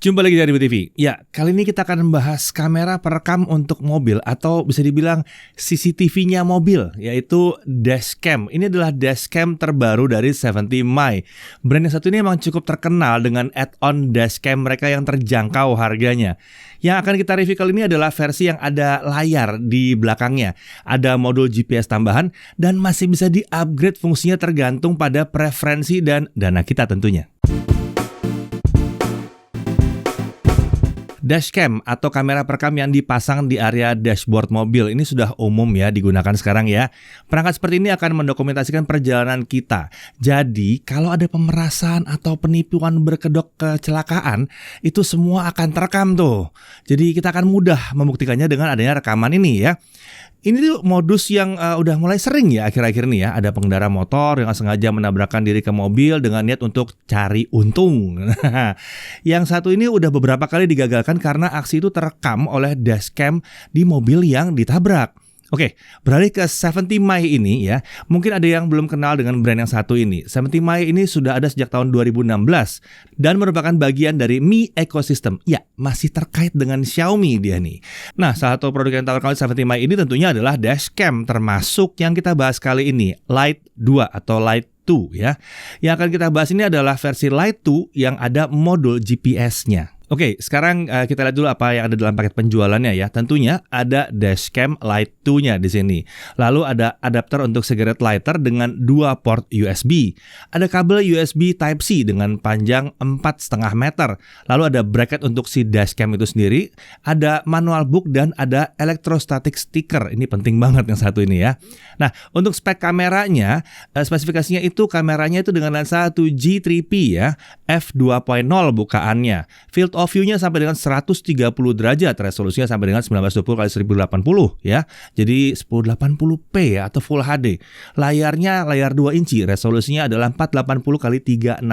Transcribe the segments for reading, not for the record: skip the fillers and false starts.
Jumpa lagi dari BTV. Ya, kali ini kita akan membahas kamera perekam untuk mobil atau bisa dibilang CCTV-nya mobil, yaitu dashcam. Ini adalah dashcam terbaru dari 70My. Brand yang satu ini memang cukup terkenal dengan add-on dashcam mereka yang terjangkau harganya. Yang akan kita review kali ini adalah versi yang ada layar di belakangnya, ada modul GPS tambahan, dan masih bisa di-upgrade fungsinya tergantung pada preferensi dan dana kita tentunya. Dashcam atau kamera perekam yang dipasang di area dashboard mobil ini sudah umum ya digunakan sekarang ya. Perangkat seperti ini akan mendokumentasikan perjalanan kita. Jadi kalau ada pemerasan atau penipuan berkedok kecelakaan, itu semua akan terekam tuh. Jadi kita akan mudah membuktikannya dengan adanya rekaman ini ya. Ini tuh modus yang udah mulai sering ya akhir-akhir ini ya. Ada pengendara motor yang sengaja menabrakkan diri ke mobil dengan niat untuk cari untung. Yang satu ini udah beberapa kali digagalkan karena aksi itu terekam oleh dashcam di mobil yang ditabrak. Oke, beralih ke 70My ini ya. Mungkin ada yang belum kenal dengan brand yang satu ini. 70My ini sudah ada sejak tahun 2016 dan merupakan bagian dari Mi Ecosystem. Ya, masih terkait dengan Xiaomi dia nih. Nah, salah satu produk yang terkenal 70My ini tentunya adalah dashcam, termasuk yang kita bahas kali ini, Lite 2 atau Lite 2 ya. Yang akan kita bahas ini adalah versi Lite 2 yang ada modul GPS-nya. Oke, sekarang kita lihat dulu apa yang ada dalam paket penjualannya ya. Tentunya ada dashcam Lite 2-nya di sini. Lalu ada adapter untuk cigarette lighter dengan 2 port USB. Ada kabel USB Type-C dengan panjang 4,5 meter. Lalu ada bracket untuk si dashcam itu sendiri. Ada manual book dan ada electrostatic sticker. Ini penting banget yang satu ini ya. Nah, untuk spek kameranya, spesifikasinya itu kameranya itu dengan lensa 7G3P ya. f2.0 bukaannya. Field of view-nya sampai dengan 130 derajat, resolusinya sampai dengan 1920x1080 ya. Jadi 1080p ya atau Full HD. Layarnya layar 2 inci, resolusinya adalah 480x360.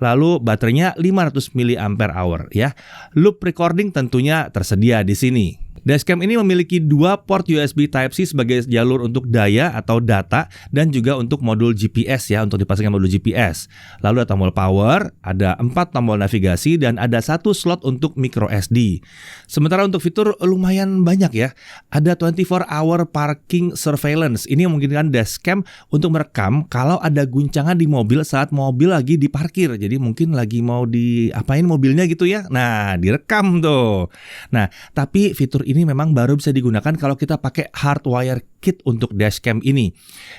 Lalu baterainya 500 mAh ya. Loop recording tentunya tersedia di sini. Dashcam ini memiliki 2 port USB Type-C sebagai jalur untuk daya atau data dan juga untuk modul GPS ya, untuk dipasangkan modul GPS. Lalu ada tombol power, ada 4 tombol navigasi dan ada 1 slot untuk micro SD. Sementara untuk fitur lumayan banyak ya. Ada 24-hour parking surveillance. Ini memungkinkan dashcam untuk merekam kalau ada guncangan di mobil saat mobil lagi diparkir. Jadi mungkin lagi mau diapain mobilnya gitu ya. Nah, direkam tuh. Nah, tapi fitur ini memang baru bisa digunakan kalau kita pakai hardwire kit untuk dashcam ini.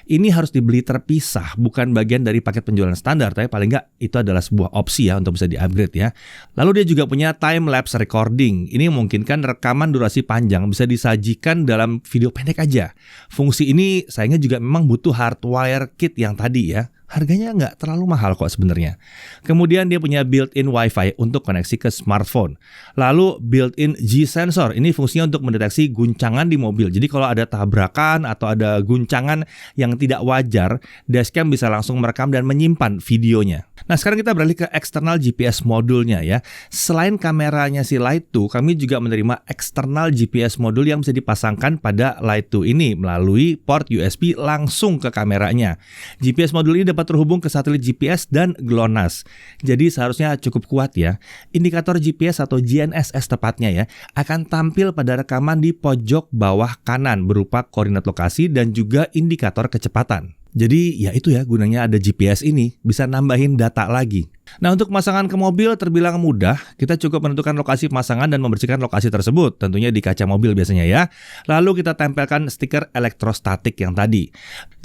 Ini harus dibeli terpisah, bukan bagian dari paket penjualan standar, tapi paling nggak itu adalah sebuah opsi ya untuk bisa di-upgrade ya. Lalu dia juga punya time lapse recording. Ini memungkinkan rekaman durasi panjang bisa disajikan dalam video pendek aja. Fungsi ini sayangnya juga memang butuh hardwire kit yang tadi ya. Harganya nggak terlalu mahal kok sebenarnya. Kemudian dia punya built-in Wi-Fi untuk koneksi ke smartphone. Lalu built-in G-sensor. Ini fungsinya untuk mendeteksi guncangan di mobil. Jadi kalau ada tabrakan atau ada guncangan yang tidak wajar, dashcam bisa langsung merekam dan menyimpan videonya. Nah, sekarang kita beralih ke eksternal GPS modulnya ya. Selain kameranya si Lite 2, kami juga menerima eksternal GPS modul yang bisa dipasangkan pada Lite 2 ini melalui port USB langsung ke kameranya. GPS modul ini dapat terhubung ke satelit GPS dan GLONASS. Jadi seharusnya cukup kuat ya. Indikator GPS atau GNSS tepatnya ya akan tampil pada rekaman di pojok bawah kanan berupa koordinat lokasi dan juga indikator kecepatan. Jadi ya itu ya gunanya ada GPS ini, bisa nambahin data lagi. Nah, untuk pemasangan ke mobil terbilang mudah. Kita cukup menentukan lokasi pemasangan dan membersihkan lokasi tersebut, tentunya di kaca mobil biasanya ya. Lalu kita tempelkan stiker elektrostatik yang tadi.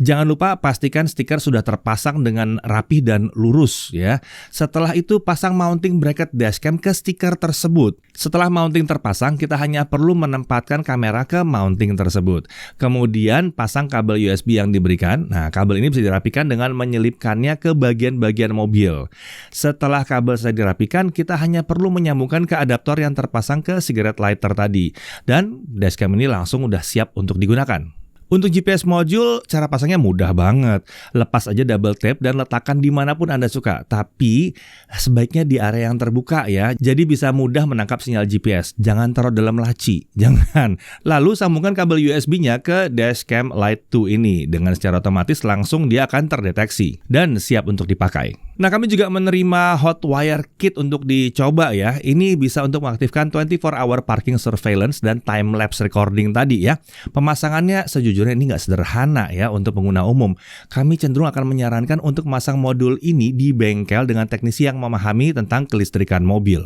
Jangan lupa pastikan stiker sudah terpasang dengan rapih dan lurus ya. Setelah itu pasang mounting bracket dashcam ke stiker tersebut. Setelah mounting terpasang, kita hanya perlu menempatkan kamera ke mounting tersebut. Kemudian pasang kabel USB yang diberikan. Nah, kabel ini bisa dirapikan dengan menyelipkannya ke bagian-bagian mobil. Setelah kabel selesai dirapikan, kita hanya perlu menyambungkan ke adaptor yang terpasang ke cigarette lighter tadi. Dan dashcam ini langsung udah siap untuk digunakan. Untuk GPS modul, cara pasangnya mudah banget. Lepas aja double tape dan letakkan dimanapun Anda suka. Tapi sebaiknya di area yang terbuka ya. Jadi bisa mudah menangkap sinyal GPS. Jangan taruh dalam laci. Jangan. Lalu sambungkan kabel USB-nya ke dashcam Lite 2 ini. Dengan secara otomatis langsung dia akan terdeteksi dan siap untuk dipakai. Nah, kami juga menerima Hotwire Kit untuk dicoba ya. Ini bisa untuk mengaktifkan 24-hour parking surveillance dan time lapse recording tadi ya. Pemasangannya sejujurnya ini nggak sederhana ya untuk pengguna umum. Kami cenderung akan menyarankan untuk memasang modul ini di bengkel dengan teknisi yang memahami tentang kelistrikan mobil.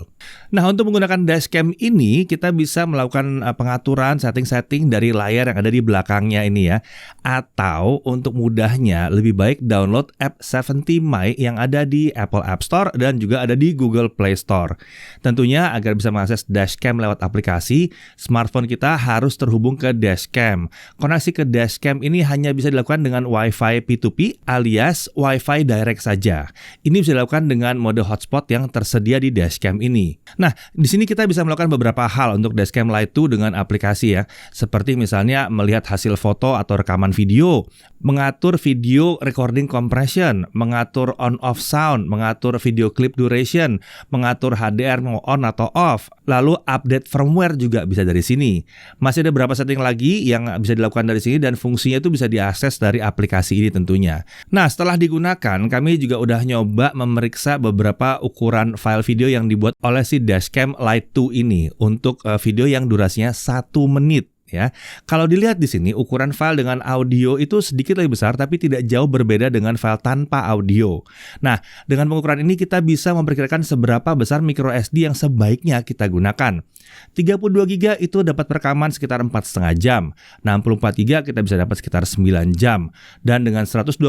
Nah, untuk menggunakan dashcam ini kita bisa melakukan pengaturan setting-setting dari layar yang ada di belakangnya ini ya. Atau untuk mudahnya lebih baik download app 70 My yang ada di Apple App Store dan juga ada di Google Play Store. Tentunya agar bisa mengakses dashcam lewat aplikasi, smartphone kita harus terhubung ke dashcam. Koneksi ke dashcam ini hanya bisa dilakukan dengan Wi-Fi P2P alias Wi-Fi direct saja. Ini bisa dilakukan dengan mode hotspot yang tersedia di dashcam ini. Nah, di sini kita bisa melakukan beberapa hal untuk dashcam Lite 2 dengan aplikasi ya. Seperti misalnya melihat hasil foto atau rekaman video, mengatur video recording compression, mengatur on-off sound, mengatur video clip duration, mengatur HDR mau on atau off, lalu update firmware juga bisa dari sini. Masih ada beberapa setting lagi yang bisa dilakukan dari sini dan fungsinya itu bisa diakses dari aplikasi ini tentunya. Nah, setelah digunakan, kami juga udah nyoba memeriksa beberapa ukuran file video yang dibuat oleh si Dashcam Lite 2 ini untuk video yang durasinya 1 menit. Ya, kalau dilihat di sini ukuran file dengan audio itu sedikit lebih besar tapi tidak jauh berbeda dengan file tanpa audio. Nah, dengan pengukuran ini kita bisa memperkirakan seberapa besar micro SD yang sebaiknya kita gunakan. 32 GB itu dapat perekaman sekitar 4,5 jam, 64 GB kita bisa dapat sekitar 9 jam, dan dengan 128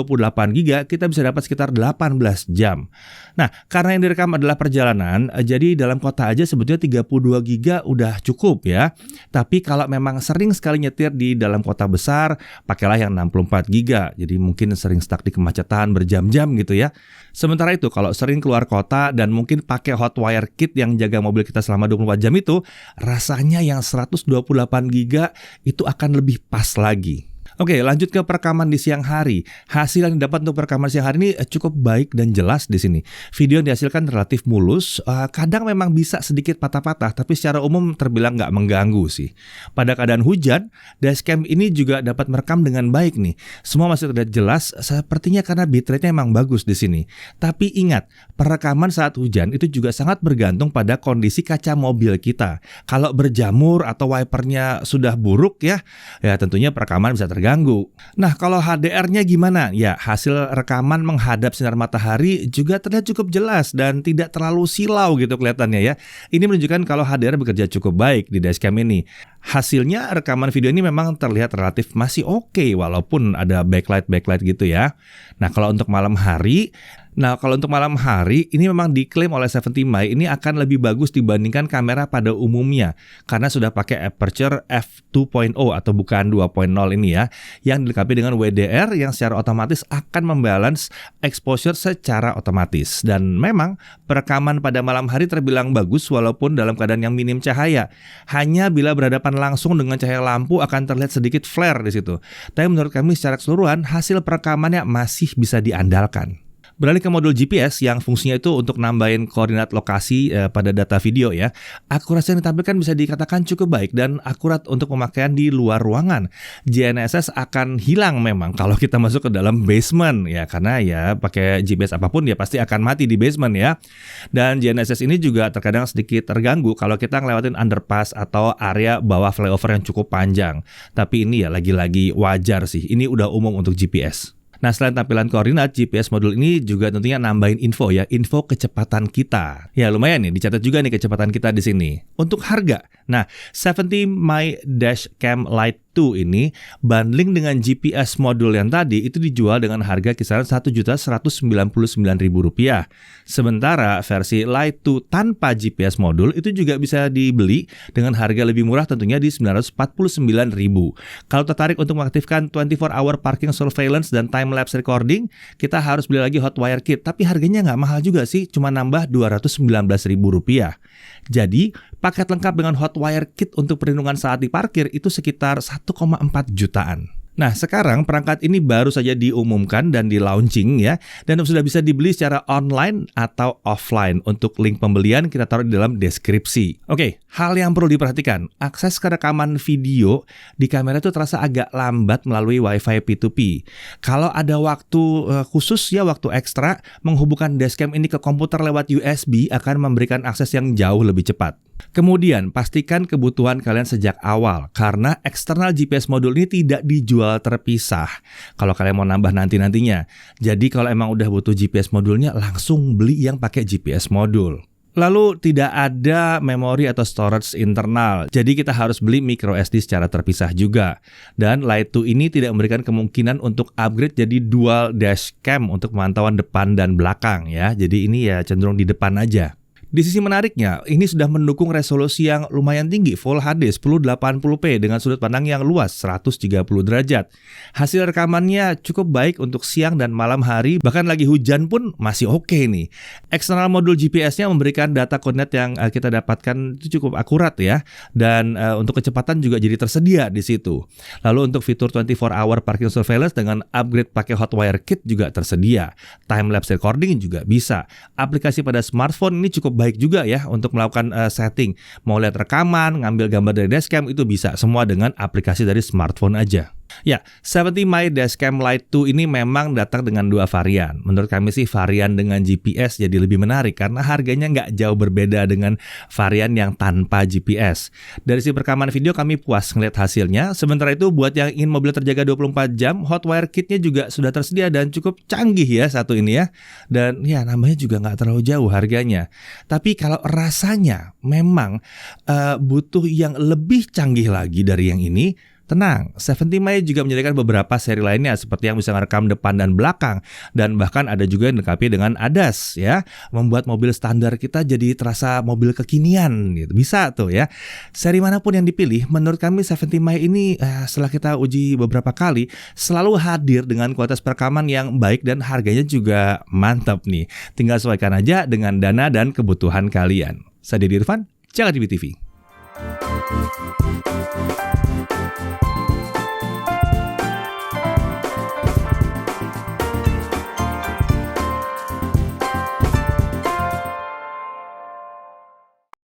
GB kita bisa dapat sekitar 18 jam. Nah, karena yang direkam adalah perjalanan, jadi dalam kota aja sebetulnya 32 GB udah cukup ya. Tapi kalau memang sering sekali nyetir di dalam kota besar, pakailah yang 64 GB. Jadi mungkin sering stuck di kemacetan berjam-jam gitu ya. Sementara itu kalau sering keluar kota dan mungkin pakai Hotwire Kit yang jaga mobil kita selama 24 jam itu, rasanya yang 128 GB itu akan lebih pas lagi. Oke, lanjut ke perekaman di siang hari. Hasil yang didapat untuk perekaman siang hari ini cukup baik dan jelas di sini. Video yang dihasilkan relatif mulus, kadang memang bisa sedikit patah-patah, tapi secara umum terbilang nggak mengganggu sih. Pada keadaan hujan, dashcam ini juga dapat merekam dengan baik nih. Semua masih terlihat jelas, sepertinya karena bitrate-nya emang bagus di sini. Tapi ingat, perekaman saat hujan itu juga sangat bergantung pada kondisi kaca mobil kita. Kalau berjamur atau wipernya sudah buruk ya tentunya perekaman bisa terganggu. Nah, kalau HDR-nya gimana? Ya, hasil rekaman menghadap sinar matahari juga terlihat cukup jelas dan tidak terlalu silau gitu kelihatannya ya. Ini menunjukkan kalau HDR bekerja cukup baik di dashcam ini. Hasilnya rekaman video ini memang terlihat relatif masih oke walaupun ada backlight gitu ya. Nah, kalau untuk malam hari ini memang diklaim oleh 70 My ini akan lebih bagus dibandingkan kamera pada umumnya karena sudah pakai aperture f2.0 atau bukan 2.0 ini ya, yang dilengkapi dengan WDR yang secara otomatis akan membalance exposure secara otomatis. Dan memang perekaman pada malam hari terbilang bagus walaupun dalam keadaan yang minim cahaya. Hanya bila berhadapan langsung dengan cahaya lampu akan terlihat sedikit flare di situ. Tapi menurut kami secara keseluruhan hasil perekamannya masih bisa diandalkan. Beralih ke modul GPS yang fungsinya itu untuk nambahin koordinat lokasi pada data video ya. Akurasi yang ditampilkan bisa dikatakan cukup baik dan akurat untuk pemakaian di luar ruangan. GNSS akan hilang memang kalau kita masuk ke dalam basement ya, karena ya pakai GPS apapun ya pasti akan mati di basement ya. Dan GNSS ini juga terkadang sedikit terganggu kalau kita ngelewatin underpass atau area bawah flyover yang cukup panjang. Tapi ini ya lagi-lagi wajar sih. Ini udah umum untuk GPS. Nah, selain tampilan koordinat, GPS modul ini juga tentunya nambahin info kecepatan kita. Ya, lumayan nih, dicatat juga nih kecepatan kita di sini. Untuk harga, nah, 70 My Dashcam Lite 2 ini bundling dengan GPS modul yang tadi itu dijual dengan harga kisaran Rp1.199.000. Sementara versi Lite 2 tanpa GPS modul itu juga bisa dibeli dengan harga lebih murah tentunya di Rp949.000. Kalau tertarik untuk mengaktifkan 24-hour parking surveillance dan time lapse recording, kita harus beli lagi Hotwire Kit, tapi harganya nggak mahal juga sih, cuma nambah Rp219.000. Jadi, paket lengkap dengan Hotwire Kit untuk perlindungan saat diparkir itu sekitar 1,4 jutaan. Nah, sekarang perangkat ini baru saja diumumkan dan di-launching ya, dan sudah bisa dibeli secara online atau offline. Untuk link pembelian kita taruh di dalam deskripsi. Oke, hal yang perlu diperhatikan, akses ke rekaman video di kamera itu terasa agak lambat melalui Wi-Fi P2P. Kalau ada waktu khusus ya, waktu ekstra, menghubungkan dashcam ini ke komputer lewat USB akan memberikan akses yang jauh lebih cepat. Kemudian, pastikan kebutuhan kalian sejak awal, karena eksternal GPS modul ini tidak dijual terpisah kalau kalian mau nambah nanti-nantinya. Jadi kalau emang udah butuh GPS modulnya, langsung beli yang pakai GPS modul. Lalu tidak ada memori atau storage internal, jadi kita harus beli micro SD secara terpisah juga. Dan Light 2 ini tidak memberikan kemungkinan untuk upgrade jadi dual dashcam untuk pemantauan depan dan belakang ya. Jadi ini ya cenderung di depan aja. Di sisi menariknya, ini sudah mendukung resolusi yang lumayan tinggi, Full HD 1080p dengan sudut pandang yang luas 130 derajat. Hasil rekamannya cukup baik untuk siang dan malam hari, bahkan lagi hujan pun masih oke nih. Eksternal modul GPS-nya memberikan data koordinat yang kita dapatkan itu cukup akurat ya, dan untuk kecepatan juga jadi tersedia di situ. Lalu untuk fitur 24-hour parking surveillance dengan upgrade pakai Hotwire Kit juga tersedia. Time-lapse recording juga bisa. Aplikasi pada smartphone ini cukup baik juga ya untuk melakukan setting. Mau lihat rekaman, ngambil gambar dari dashcam itu bisa semua dengan aplikasi dari smartphone aja. Ya, 70My Dashcam Light 2 ini memang datang dengan dua varian. Menurut kami sih varian dengan GPS jadi lebih menarik karena harganya nggak jauh berbeda dengan varian yang tanpa GPS. Dari sisi perekaman video kami puas ngeliat hasilnya. Sementara itu buat yang ingin mobil terjaga 24 jam, Hotwire Kit-nya juga sudah tersedia dan cukup canggih ya satu ini ya. Dan ya namanya juga nggak terlalu jauh harganya. Tapi kalau rasanya memang butuh yang lebih canggih lagi dari yang ini, tenang, 70My juga menyediakan beberapa seri lainnya seperti yang bisa merekam depan dan belakang, dan bahkan ada juga yang dilengkapi dengan ADAS ya, membuat mobil standar kita jadi terasa mobil kekinian gitu. Bisa tuh ya. Seri manapun yang dipilih, menurut kami 70My ini setelah kita uji beberapa kali selalu hadir dengan kualitas perekaman yang baik dan harganya juga mantap nih. Tinggal sesuaikan aja dengan dana dan kebutuhan kalian. Saya Deddy Irfan, Jakarta TV.